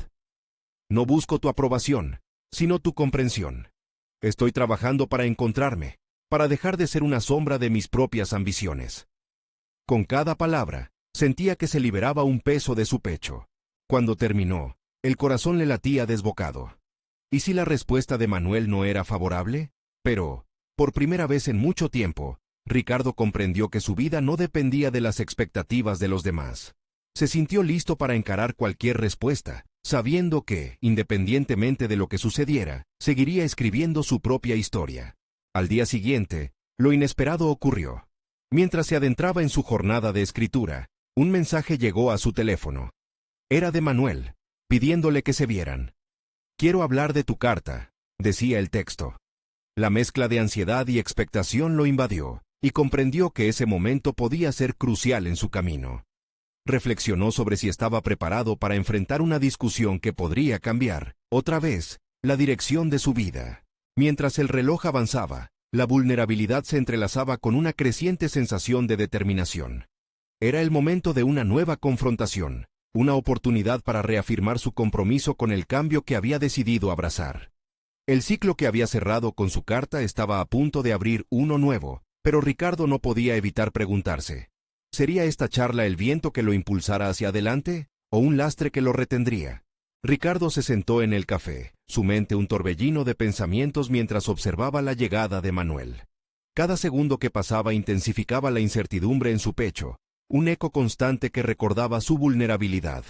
S1: No busco tu aprobación, sino tu comprensión. Estoy trabajando para encontrarme, para dejar de ser una sombra de mis propias ambiciones. Con cada palabra, sentía que se liberaba un peso de su pecho. Cuando terminó, el corazón le latía desbocado. ¿Y si la respuesta de Manuel no era favorable? Pero, por primera vez en mucho tiempo, Ricardo comprendió que su vida no dependía de las expectativas de los demás. Se sintió listo para encarar cualquier respuesta, sabiendo que, independientemente de lo que sucediera, seguiría escribiendo su propia historia. Al día siguiente, lo inesperado ocurrió. Mientras se adentraba en su jornada de escritura, un mensaje llegó a su teléfono. Era de Manuel, pidiéndole que se vieran. «Quiero hablar de tu carta», decía el texto. La mezcla de ansiedad y expectación lo invadió, y comprendió que ese momento podía ser crucial en su camino. Reflexionó sobre si estaba preparado para enfrentar una discusión que podría cambiar, otra vez, la dirección de su vida. Mientras el reloj avanzaba, la vulnerabilidad se entrelazaba con una creciente sensación de determinación. Era el momento de una nueva confrontación, una oportunidad para reafirmar su compromiso con el cambio que había decidido abrazar. El ciclo que había cerrado con su carta estaba a punto de abrir uno nuevo, pero Ricardo no podía evitar preguntarse, ¿sería esta charla el viento que lo impulsara hacia adelante, o un lastre que lo retendría? Ricardo se sentó en el café, su mente un torbellino de pensamientos mientras observaba la llegada de Manuel. Cada segundo que pasaba intensificaba la incertidumbre en su pecho, un eco constante que recordaba su vulnerabilidad.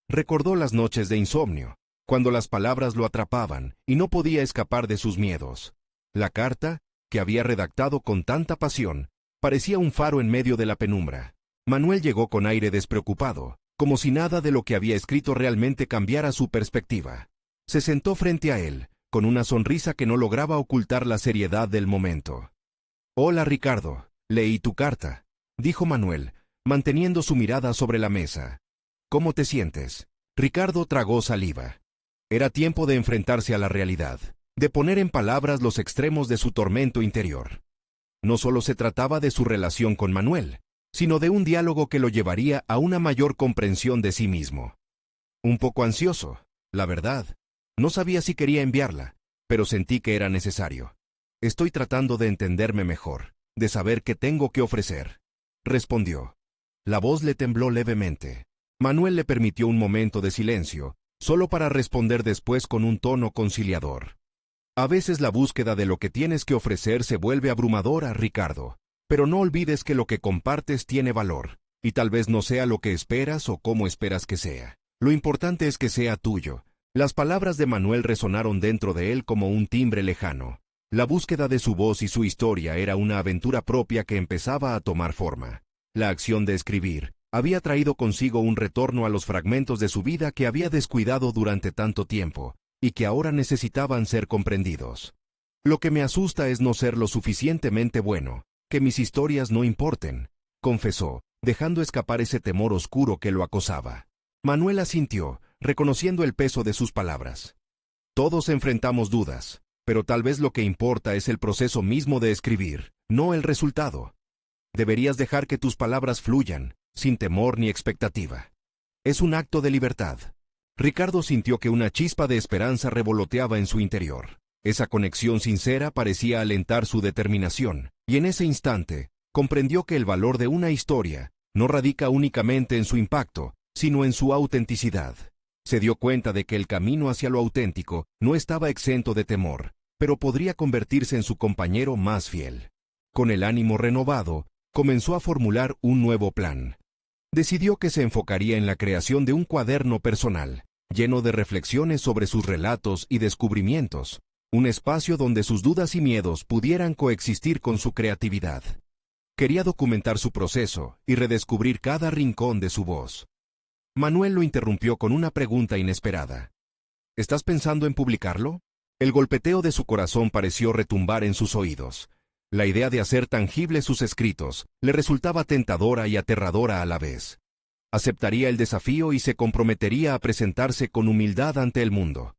S1: Recordó las noches de insomnio, cuando las palabras lo atrapaban y no podía escapar de sus miedos. La carta, que había redactado con tanta pasión, parecía un faro en medio de la penumbra. Manuel llegó con aire despreocupado, como si nada de lo que había escrito realmente cambiara su perspectiva. Se sentó frente a él, con una sonrisa que no lograba ocultar la seriedad del momento. «Hola, Ricardo, leí tu carta», dijo Manuel, manteniendo su mirada sobre la mesa. «¿Cómo te sientes?» Ricardo tragó saliva. Era tiempo de enfrentarse a la realidad, de poner en palabras los extremos de su tormento interior. No solo se trataba de su relación con Manuel, sino de un diálogo que lo llevaría a una mayor comprensión de sí mismo. Un poco ansioso, la verdad. No sabía si quería enviarla, pero sentí que era necesario. Estoy tratando de entenderme mejor, de saber qué tengo que ofrecer, respondió. La voz le tembló levemente. Manuel le permitió un momento de silencio, solo para responder después con un tono conciliador. A veces la búsqueda de lo que tienes que ofrecer se vuelve abrumadora, Ricardo, pero no olvides que lo que compartes tiene valor, y tal vez no sea lo que esperas o cómo esperas que sea. Lo importante es que sea tuyo. Las palabras de Manuel resonaron dentro de él como un timbre lejano. La búsqueda de su voz y su historia era una aventura propia que empezaba a tomar forma. La acción de escribir había traído consigo un retorno a los fragmentos de su vida que había descuidado durante tanto tiempo, y que ahora necesitaban ser comprendidos. Lo que me asusta es no ser lo suficientemente bueno, que mis historias no importen, confesó, dejando escapar ese temor oscuro que lo acosaba. Manuel asintió, reconociendo el peso de sus palabras. Todos enfrentamos dudas, pero tal vez lo que importa es el proceso mismo de escribir, no el resultado. Deberías dejar que tus palabras fluyan, sin temor ni expectativa. Es un acto de libertad. Ricardo sintió que una chispa de esperanza revoloteaba en su interior. Esa conexión sincera parecía alentar su determinación, y en ese instante, comprendió que el valor de una historia no radica únicamente en su impacto, sino en su autenticidad. Se dio cuenta de que el camino hacia lo auténtico no estaba exento de temor, pero podría convertirse en su compañero más fiel. Con el ánimo renovado, comenzó a formular un nuevo plan. Decidió que se enfocaría en la creación de un cuaderno personal, lleno de reflexiones sobre sus relatos y descubrimientos, un espacio donde sus dudas y miedos pudieran coexistir con su creatividad. Quería documentar su proceso y redescubrir cada rincón de su voz. Manuel lo interrumpió con una pregunta inesperada. ¿Estás pensando en publicarlo? El golpeteo de su corazón pareció retumbar en sus oídos. La idea de hacer tangibles sus escritos le resultaba tentadora y aterradora a la vez. Aceptaría el desafío y se comprometería a presentarse con humildad ante el mundo.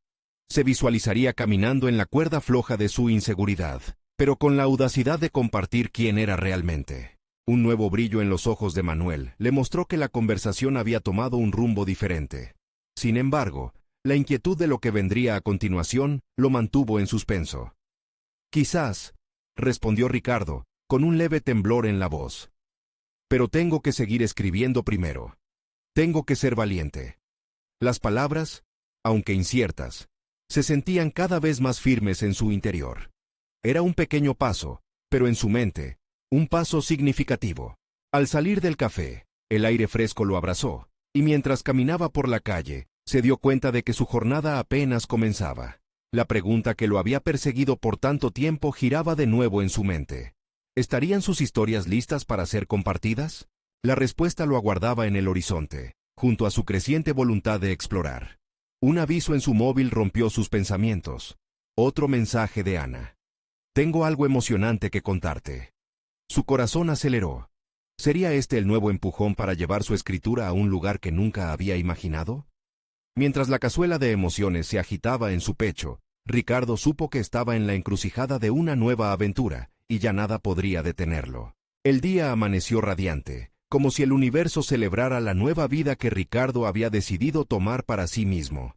S1: Se visualizaría caminando en la cuerda floja de su inseguridad, pero con la audacidad de compartir quién era realmente. Un nuevo brillo en los ojos de Manuel le mostró que la conversación había tomado un rumbo diferente. Sin embargo, la inquietud de lo que vendría a continuación lo mantuvo en suspenso. Quizás, respondió Ricardo, con un leve temblor en la voz. Pero tengo que seguir escribiendo primero. Tengo que ser valiente. Las palabras, aunque inciertas, se sentían cada vez más firmes en su interior. Era un pequeño paso, pero en su mente, un paso significativo. Al salir del café, el aire fresco lo abrazó, y mientras caminaba por la calle, se dio cuenta de que su jornada apenas comenzaba. La pregunta que lo había perseguido por tanto tiempo giraba de nuevo en su mente. ¿Estarían sus historias listas para ser compartidas? La respuesta lo aguardaba en el horizonte, junto a su creciente voluntad de explorar. Un aviso en su móvil rompió sus pensamientos. Otro mensaje de Ana. Tengo algo emocionante que contarte. Su corazón aceleró. ¿Sería este el nuevo empujón para llevar su escritura a un lugar que nunca había imaginado? Mientras la cazuela de emociones se agitaba en su pecho, Ricardo supo que estaba en la encrucijada de una nueva aventura, y ya nada podría detenerlo. El día amaneció radiante, como si el universo celebrara la nueva vida que Ricardo había decidido tomar para sí mismo.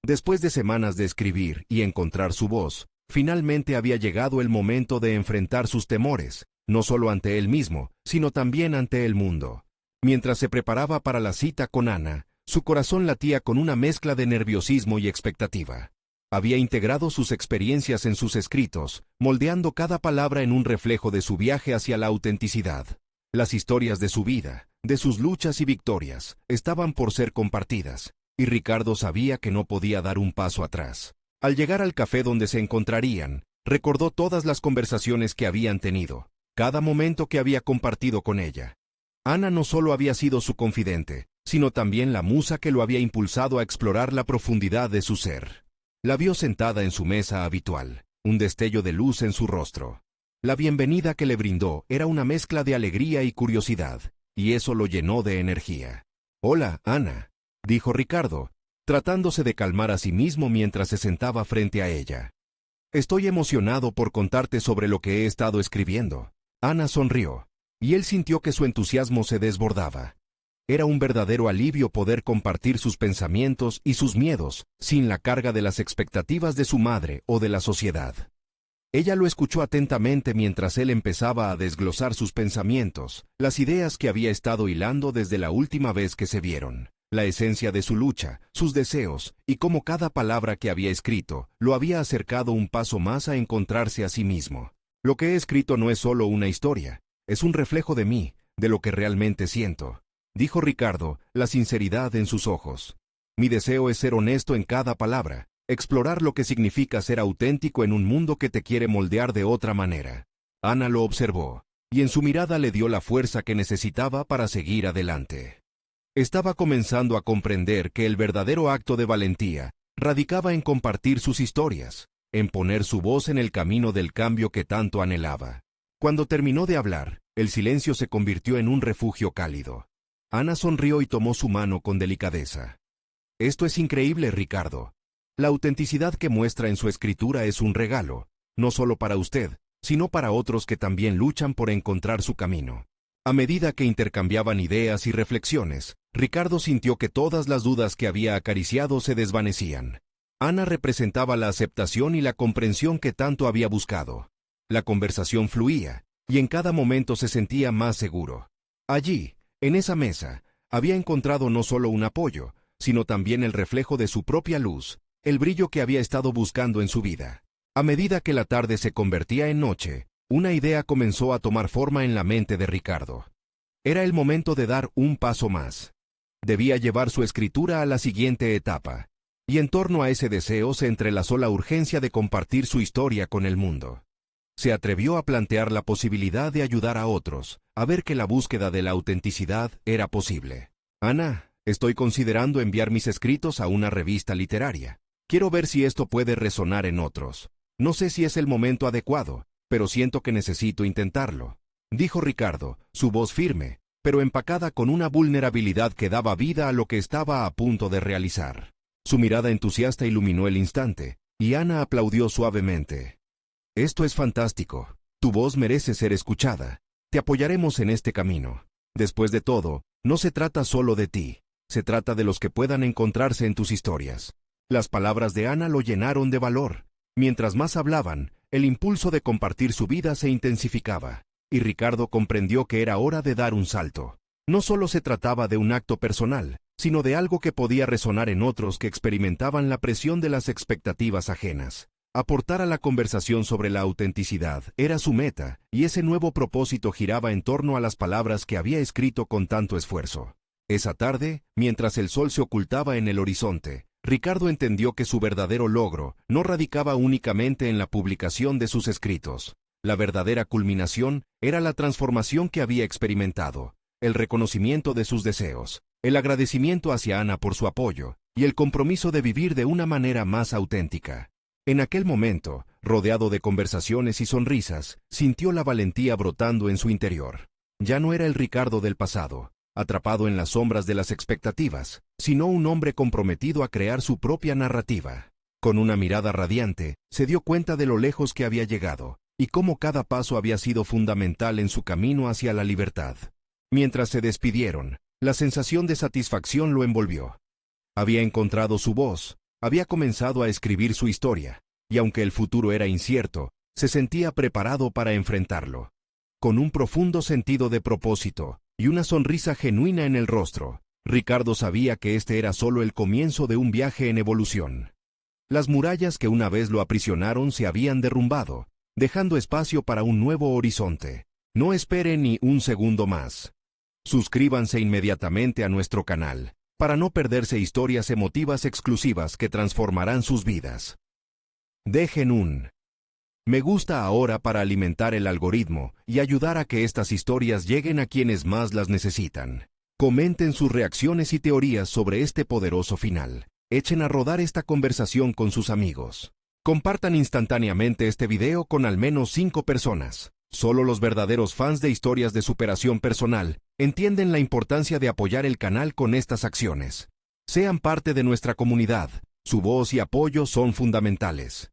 S1: Después de semanas de escribir y encontrar su voz, finalmente había llegado el momento de enfrentar sus temores, no solo ante él mismo, sino también ante el mundo. Mientras se preparaba para la cita con Ana, su corazón latía con una mezcla de nerviosismo y expectativa. Había integrado sus experiencias en sus escritos, moldeando cada palabra en un reflejo de su viaje hacia la autenticidad. Las historias de su vida, de sus luchas y victorias, estaban por ser compartidas, y Ricardo sabía que no podía dar un paso atrás. Al llegar al café donde se encontrarían, recordó todas las conversaciones que habían tenido, cada momento que había compartido con ella. Ana no solo había sido su confidente, sino también la musa que lo había impulsado a explorar la profundidad de su ser. La vio sentada en su mesa habitual, un destello de luz en su rostro. La bienvenida que le brindó era una mezcla de alegría y curiosidad, y eso lo llenó de energía. «Hola, Ana», dijo Ricardo, tratándose de calmar a sí mismo mientras se sentaba frente a ella. «Estoy emocionado por contarte sobre lo que he estado escribiendo». Ana sonrió, y él sintió que su entusiasmo se desbordaba. Era un verdadero alivio poder compartir sus pensamientos y sus miedos, sin la carga de las expectativas de su madre o de la sociedad. Ella lo escuchó atentamente mientras él empezaba a desglosar sus pensamientos, las ideas que había estado hilando desde la última vez que se vieron, la esencia de su lucha, sus deseos, y cómo cada palabra que había escrito lo había acercado un paso más a encontrarse a sí mismo. Lo que he escrito no es solo una historia, es un reflejo de mí, de lo que realmente siento, dijo Ricardo, la sinceridad en sus ojos. Mi deseo es ser honesto en cada palabra, explorar lo que significa ser auténtico en un mundo que te quiere moldear de otra manera. Ana lo observó, y en su mirada le dio la fuerza que necesitaba para seguir adelante. Estaba comenzando a comprender que el verdadero acto de valentía radicaba en compartir sus historias, en poner su voz en el camino del cambio que tanto anhelaba. Cuando terminó de hablar, el silencio se convirtió en un refugio cálido. Ana sonrió y tomó su mano con delicadeza. Esto es increíble, Ricardo. La autenticidad que muestra en su escritura es un regalo, no solo para usted, sino para otros que también luchan por encontrar su camino. A medida que intercambiaban ideas y reflexiones, Ricardo sintió que todas las dudas que había acariciado se desvanecían. Ana representaba la aceptación y la comprensión que tanto había buscado. La conversación fluía, y en cada momento se sentía más seguro. Allí, en esa mesa, había encontrado no solo un apoyo, sino también el reflejo de su propia luz, el brillo que había estado buscando en su vida. A medida que la tarde se convertía en noche, una idea comenzó a tomar forma en la mente de Ricardo. Era el momento de dar un paso más. Debía llevar su escritura a la siguiente etapa, y en torno a ese deseo se entrelazó la urgencia de compartir su historia con el mundo. Se atrevió a plantear la posibilidad de ayudar a otros, a ver que la búsqueda de la autenticidad era posible. Ana, estoy considerando enviar mis escritos a una revista literaria. Quiero ver si esto puede resonar en otros. No sé si es el momento adecuado, pero siento que necesito intentarlo, dijo Ricardo, su voz firme, pero empacada con una vulnerabilidad que daba vida a lo que estaba a punto de realizar. Su mirada entusiasta iluminó el instante, y Ana aplaudió suavemente. Esto es fantástico. Tu voz merece ser escuchada. Te apoyaremos en este camino. Después de todo, no se trata solo de ti. Se trata de los que puedan encontrarse en tus historias. Las palabras de Ana lo llenaron de valor. Mientras más hablaban, el impulso de compartir su vida se intensificaba, y Ricardo comprendió que era hora de dar un salto. No solo se trataba de un acto personal, sino de algo que podía resonar en otros que experimentaban la presión de las expectativas ajenas. Aportar a la conversación sobre la autenticidad era su meta, y ese nuevo propósito giraba en torno a las palabras que había escrito con tanto esfuerzo. Esa tarde, mientras el sol se ocultaba en el horizonte, Ricardo entendió que su verdadero logro no radicaba únicamente en la publicación de sus escritos. La verdadera culminación era la transformación que había experimentado, el reconocimiento de sus deseos, el agradecimiento hacia Ana por su apoyo, y el compromiso de vivir de una manera más auténtica. En aquel momento, rodeado de conversaciones y sonrisas, sintió la valentía brotando en su interior. Ya no era el Ricardo del pasado, atrapado en las sombras de las expectativas, sino un hombre comprometido a crear su propia narrativa. Con una mirada radiante, se dio cuenta de lo lejos que había llegado, y cómo cada paso había sido fundamental en su camino hacia la libertad. Mientras se despidieron, la sensación de satisfacción lo envolvió. Había encontrado su voz, había comenzado a escribir su historia, y aunque el futuro era incierto, se sentía preparado para enfrentarlo. Con un profundo sentido de propósito, y una sonrisa genuina en el rostro, Ricardo sabía que este era solo el comienzo de un viaje en evolución. Las murallas que una vez lo aprisionaron se habían derrumbado, dejando espacio para un nuevo horizonte. No espere ni un segundo más. Suscríbanse inmediatamente a nuestro canal, para no perderse historias emotivas exclusivas que transformarán sus vidas. Dejen un me gusta ahora para alimentar el algoritmo y ayudar a que estas historias lleguen a quienes más las necesitan. Comenten sus reacciones y teorías sobre este poderoso final. Echen a rodar esta conversación con sus amigos. Compartan instantáneamente este video con al menos 5 personas. Solo los verdaderos fans de historias de superación personal entienden la importancia de apoyar el canal con estas acciones. Sean parte de nuestra comunidad. Su voz y apoyo son fundamentales.